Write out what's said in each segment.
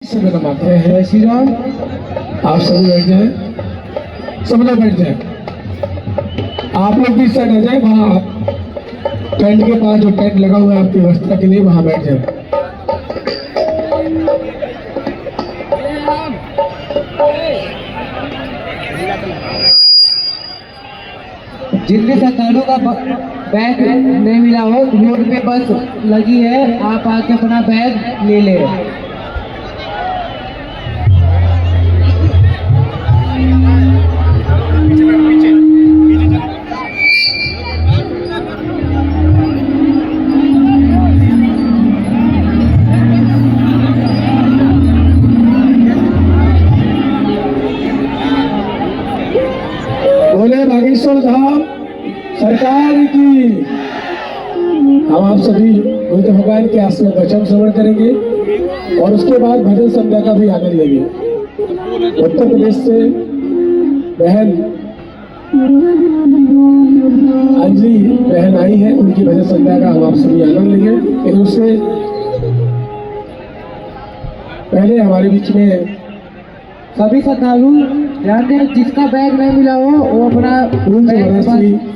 जय श्री राम। आप सभी बैठ जाए, सब लोग बैठ जाए। आप लोग भी इस साइड आ जाए, वहाँ टेंट के पास जो टेंट लगा हुआ है आपकी व्यवस्था के लिए, वहाँ बैठ जाए। जिनके श्रद्धालुओं का बैग नहीं मिला हो, रोड पे बस लगी है, आप आके अपना बैग ले ले। बोले बागेश्वर धाम सरकार की। हम आप सभी बुद्ध भगवान के आश्रम वचन श्रवण करेंगे और उसके बाद भजन संध्या का भी आनंद लेंगे। उत्तर प्रदेश से बहन अंजलि बहन आई है, उनकी भजन संध्या का हम आप सभी आनंद लेंगे। लेकिन उससे पहले हमारे बीच में सभी श्रद्धालु ध्यान दें, जिसका बैग नहीं मिला हो वो अपना बैग बस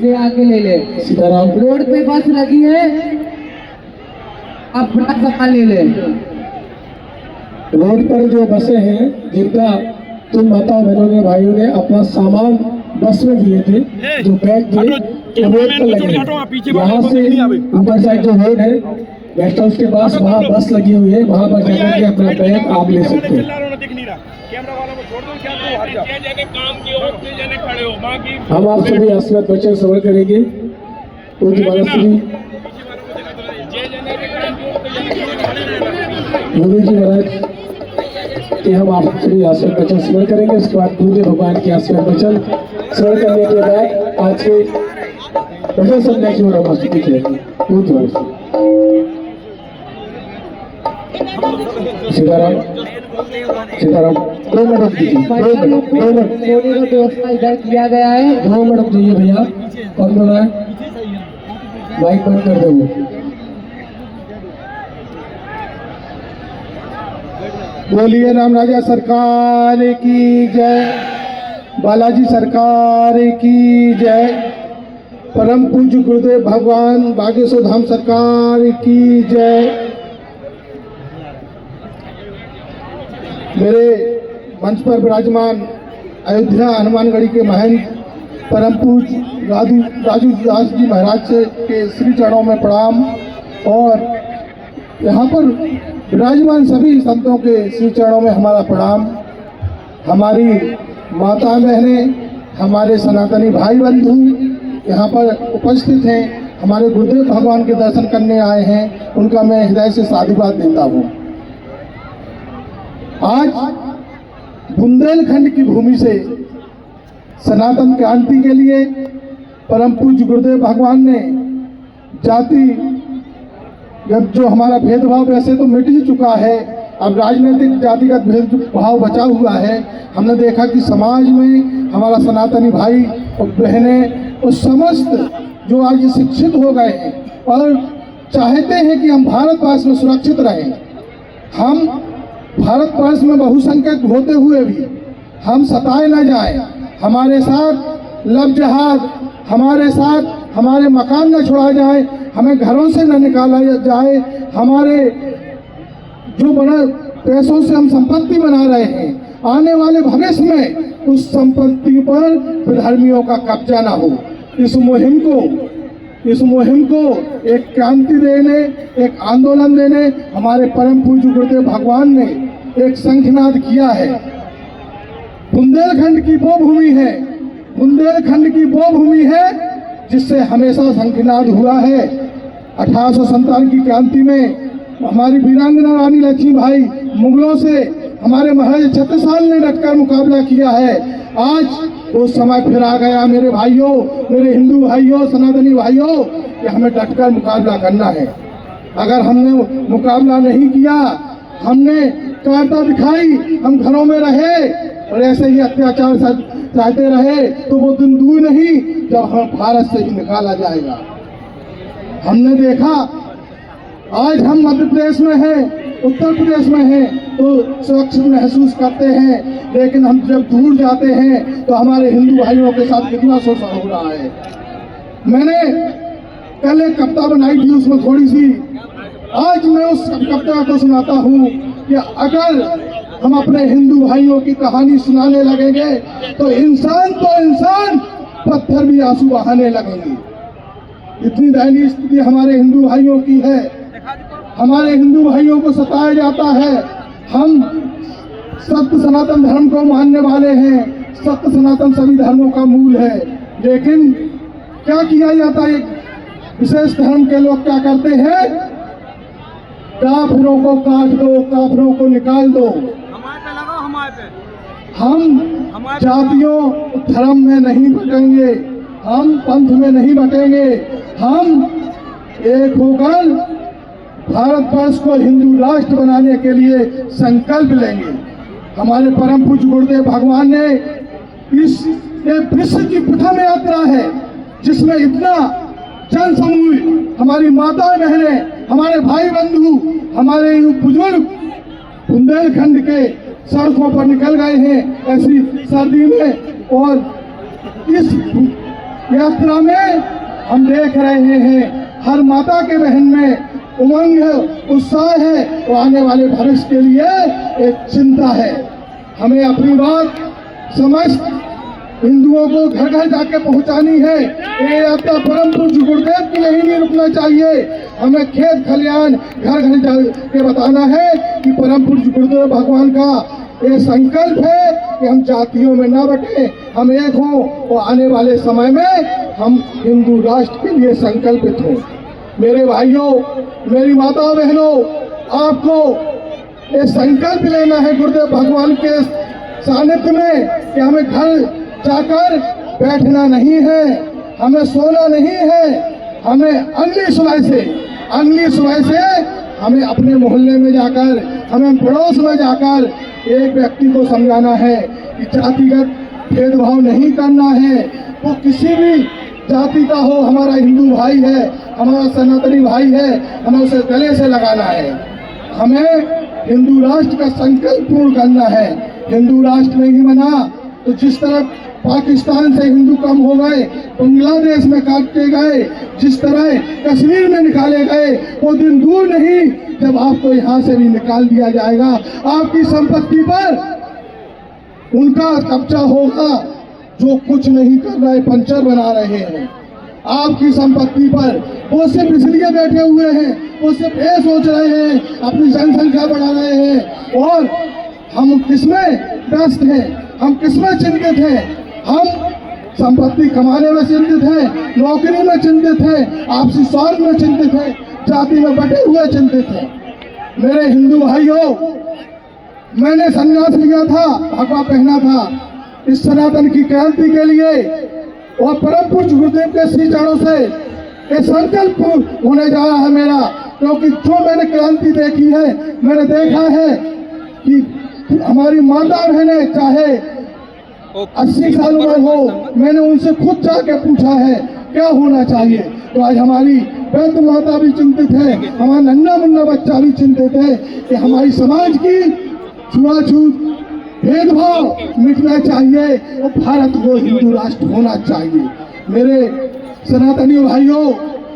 से आके ले ले। सीताराम रोड पे बस लगी है, अपना सामान ले ले। रोड पर जो बसें हैं जिनका तुम माता बहनों ने भाइयों ने अपना सामान बस में दिए थे, जो बैग थे वो रोड पर लगे हैं। यहाँ से ऊपर साइड जो रोड है गेस्ट हाउस के पास, वहाँ बस लगी हुई है, वहाँ पर जाकर के अपना बैग आप ले सकते हैं। हम आप सभी आशीर्वाद वचन श्रवण करेंगे। पूज्य महाराज योगी जी महाराज कि हम आप सभी आशीर्वाद वचन श्रवण करेंगे। उसके बाद बुद्ध भगवान के आशीर्वाद वचन श्रवण करने के बाद आज के भजन संध्या की ओर हम आगे करेंगे। पूज्य महाराज सीताराम सीताराम 2 मिनट दीजिए, 2 मिनट व्यवस्था इधर किया गया है। 2 मिनट दीजिए भैया। कौन बोल रहा है? माइक बंद कर दो। बोलिए राम राजा सरकार की जय, बालाजी सरकार की जय, परम पूज्य गुरुदेव भगवान बागेश्वर धाम सरकार की जय। मेरे मंच पर विराजमान अयोध्या हनुमानगढ़ी के महंत परम पूज्य राजू दास जी महाराज से के श्री चरणों में प्रणाम और यहाँ पर विराजमान सभी संतों के श्री चरणों में हमारा प्रणाम। हमारी माता बहनें, हमारे सनातनी भाई बंधु यहाँ पर उपस्थित हैं, हमारे गुरुदेव भगवान के दर्शन करने आए हैं, उनका मैं हृदय से साधुवाद देता हूँ। आज बुंदेलखंड की भूमि से सनातन क्रांति के लिए परम पूज्य गुरुदेव भगवान ने जाति जो हमारा भेदभाव वैसे तो मिट ही चुका है, अब राजनीतिक जातिगत भेदभाव बचा हुआ है। हमने देखा कि समाज में हमारा सनातनी भाई और बहनें और समस्त जो आज शिक्षित हो गए हैं और चाहते हैं कि हम भारतवर्ष में सुरक्षित रहें। हम भारतवर्ष में बहुसंख्यक होते हुए भी हम सताए न जाए, हमारे साथ लब जहाद, हमारे साथ हमारे मकान न छुड़ाए जाए, हमें घरों से न निकाला जाए, हमारे जो बड़ा पैसों से हम संपत्ति बना रहे हैं, आने वाले भविष्य में उस संपत्ति पर विधर्मियों का कब्जा ना हो। इस मुहिम को एक क्रांति देने, एक आंदोलन देने हमारे परम पूज्य गुरुदेव भगवान ने एक शंखनाद किया है। बुंदेलखंड की वो भूमि है, बुंदेलखंड की वो भूमि है जिससे हमेशा शंखनाद हुआ है। 1857 की क्रांति में हमारी वीरांगना रानी लक्ष्मीबाई मुगलों से हमारे महाराज छत्रसाल ने डटकर मुकाबला किया है। आज वो समय फिर आ गया मेरे भाइयों, मेरे हिंदू भाइयों, सनातनी भाइयों, कि हमें डटकर मुकाबला करना है। अगर हमने मुकाबला नहीं किया, हमने कायरता दिखाई, हम घरों में रहे और ऐसे ही अत्याचार चाहते रहे, तो वो दिन दूर नहीं जब हम भारत से ही निकाला जाएगा। हमने देखा आज हम मध्य प्रदेश में हैं, उत्तर प्रदेश में हैं तो सुरक्षित महसूस करते हैं, लेकिन हम जब दूर जाते हैं तो हमारे हिंदू भाइयों के साथ कितना शोषण हो रहा है। मैंने कल एक कविता बनाई थी, उसमें थोड़ी सी आज मैं उस कविता को सुनाता हूँ कि अगर हम अपने हिंदू भाइयों की कहानी सुनाने लगेंगे तो इंसान पत्थर भी आंसू बहाने लगेंगे। इतनी दयनीय स्थिति हमारे हिंदू भाइयों की है। हमारे हिंदू भाइयों को सताया जाता है। हम सत्य सनातन धर्म को मानने वाले हैं। सत्य सनातन सभी धर्मों का मूल है, लेकिन क्या किया जाता है? विशेष धर्म के लोग क्या करते हैं? काफिरों को काट दो, काफिरों को निकाल दो। हम जातियों धर्म में नहीं बटेंगे, हम पंथ में नहीं बटेंगे। हम एक होकर भारतवर्ष को हिंदू राष्ट्र बनाने के लिए संकल्प लेंगे। हमारे परम पूज्य गुरुदेव भगवान ने इस विश्व की प्रथम यात्रा है जिसमें इतना जन समूह, हमारी माताएं बहनें, हमारे भाई बंधु, हमारे बुजुर्ग बुंदेलखंड के सड़कों पर निकल गए हैं ऐसी सर्दी में। और इस यात्रा में हम देख रहे हैं हर माता के बहन में उमंग है, उत्साह है, तो आने वाले भविष्य के लिए एक चिंता है। हमें अपनी बात समस्त हिंदुओं को घर घर जाके पहुंचानी है। ये यात्रा परम पूज्य गुरुदेव की यही नहीं रुकना चाहिए। हमें खेत खलियान घर घर जाके बताना है कि परम पूज्य गुरुदेव भगवान का ये संकल्प है कि हम जातियों में ना बटे, हम एक हों और आने वाले समय में हम हिंदू राष्ट्र के लिए संकल्पित हों। मेरे भाइयों, मेरी माताओं बहनों, आपको ये संकल्प लेना है गुरुदेव भगवान के सानिध्य में कि हमें घर जाकर बैठना नहीं है, हमें सोना नहीं है। हमें अगली सुबह से हमें अपने मोहल्ले में जाकर, हमें पड़ोस में जाकर एक व्यक्ति को समझाना है कि जातिगत भेदभाव नहीं करना है। वो किसी भी जाति का हो, हमारा हिंदू भाई है, हमारा सनातनी भाई है, हमें उसे गले से लगाना है। हमें हिंदू राष्ट्र का संकल्प पूर्ण करना है। हिंदू राष्ट्र नहीं बना तो जिस तरह पाकिस्तान से हिंदू कम हो गए, बांग्लादेश में काटे गए, जिस तरह कश्मीर में निकाले गए, वो दिन दूर नहीं जब आपको यहाँ से भी निकाल दिया जाएगा। आपकी संपत्ति पर उनका कब्जा होगा जो कुछ नहीं कर रहे, पंचर बना रहे हैं आपकी संपत्ति पर। वो सिर्फ इसलिए बैठे हुए हैं, वो सिर्फ ये सोच रहे हैं अपनी जनसंख्या बढ़ा रहे हैं। और हम किसमें व्यस्त हैं, हम किसमें चिंतित हैं? हम संपत्ति कमाने में चिंतित हैं, नौकरी में चिंतित हैं, आपसी स्वार्थ में चिंतित हैं, जाति में बटे हुए चिंतित हैं। मेरे हिंदू भाइयों, मैंने संन्यास लिया था, भगवा पहना था इस सनातन की क्रांति के लिए, और परम पूज्य गुरुदेव के श्री चरणों से ये संकल्प होने जा रहा है मेरा। क्योंकि जो मैंने क्रांति देखी है, मैंने देखा है कि हमारी माता बहनें चाहे 80 साल उम्र हो, मैंने उनसे खुद जाके पूछा है क्या होना चाहिए। तो आज हमारी वृद्ध माता भी चिंतित है, हमारा नन्हा मुन्ना बच्चा भी चिंतित है कि हमारी समाज की छुआछूत भेदभाव मिटना चाहिए और भारत को हिंदू राष्ट्र होना चाहिए। मेरे सनातनी भाइयों,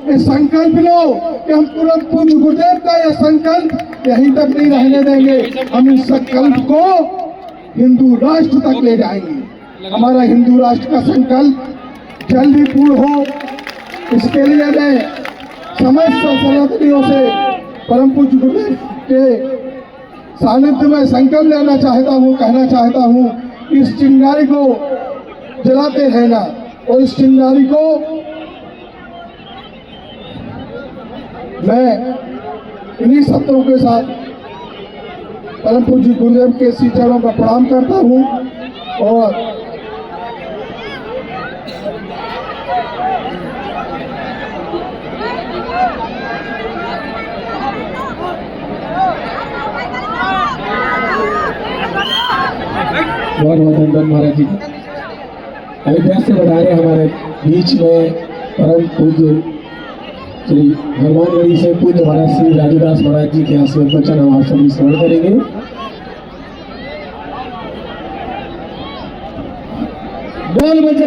ये संकल्प लो कि हम पूरा पूज्य गुरुदेव का यह संकल्प यहीं तक नहीं रहने देंगे, हम इस संकल्प को हिंदू राष्ट्र तक ले जाएंगे। हमारा हिंदू राष्ट्र का संकल्प जल्दी पूर्ण हो, इसके लिए मैं समस्त सनातनियों से परम पूज्य गुरुदेव के सानिध्य में संकल्प लेना चाहता हूँ, कहना चाहता हूँ, इस चिंगारी को जलाते रहना। और इस चिंगारी को मैं इन्हीं शब्दों के साथ परम पूज्य गुरुदेव के श्री चरणों पर प्रणाम करता हूँ। और बहुत बहुत धन्यवाद महाराज जी। अयोध्या से बता रहे हमारे बीच में परम पूज्य श्री हनुमानगढ़ी से पूज्य महाराज श्री राजूदास महाराज जी के आशीर्वाद वचन हम आप सभी स्मरण करेंगे। बोल बजरंग